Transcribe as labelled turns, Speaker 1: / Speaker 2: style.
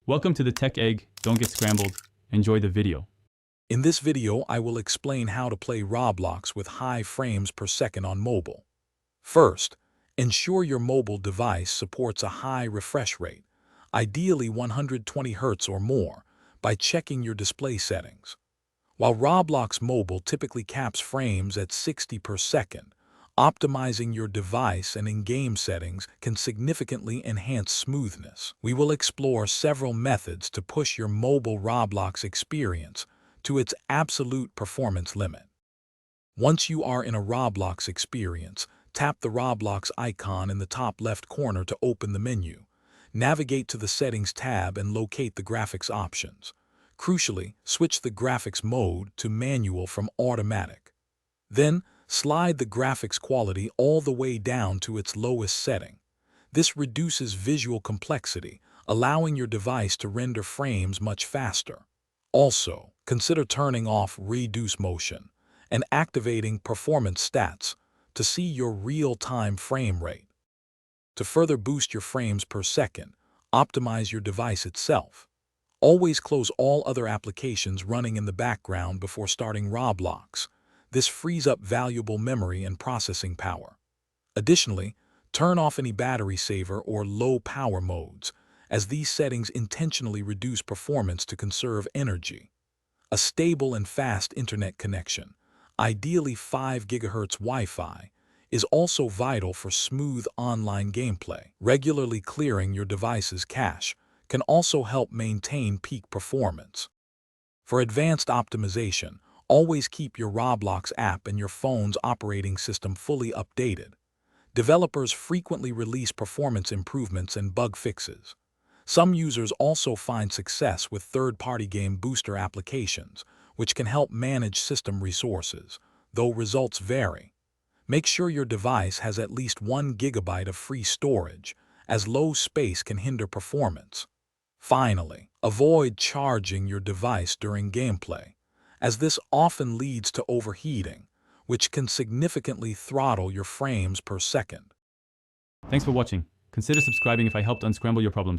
Speaker 1: Welcome to the Tech Egg. Don't get scrambled. Enjoy the video.
Speaker 2: In this video, I will explain how to play Roblox with high frames per second on mobile. First, ensure your mobile device supports a high refresh rate, ideally 120 Hz or more, by checking your display settings. While Roblox Mobile typically caps frames at 60 per second, optimizing your device and in-game settings can significantly enhance smoothness. We will explore several methods to push your mobile Roblox experience to its absolute performance limit. Once you are in a Roblox experience, tap the Roblox icon in the top left corner to open the menu. Navigate to the Settings tab and locate the graphics options. Crucially, switch the graphics mode to manual from automatic. Then, slide the graphics quality all the way down to its lowest setting. This reduces visual complexity, allowing your device to render frames much faster. Also, consider turning off Reduce Motion and activating Performance Stats to see your real-time frame rate. To further boost your frames per second, optimize your device itself. Always close all other applications running in the background before starting Roblox. This frees up valuable memory and processing power. Additionally, turn off any battery saver or low power modes, as these settings intentionally reduce performance to conserve energy. A stable and fast internet connection, ideally 5 GHz Wi-Fi, is also vital for smooth online gameplay. Regularly clearing your device's cache can also help maintain peak performance. For advanced optimization, always keep your Roblox app and your phone's operating system fully updated. Developers frequently release performance improvements and bug fixes. Some users also find success with third-party game booster applications, which can help manage system resources, though results vary. Make sure your device has at least 1 GB of free storage, as low space can hinder performance. Finally, avoid charging your device during gameplay, as this often leads to overheating, which can significantly throttle your frames per second.
Speaker 1: Thanks for watching. Consider subscribing if I helped unscramble your problems.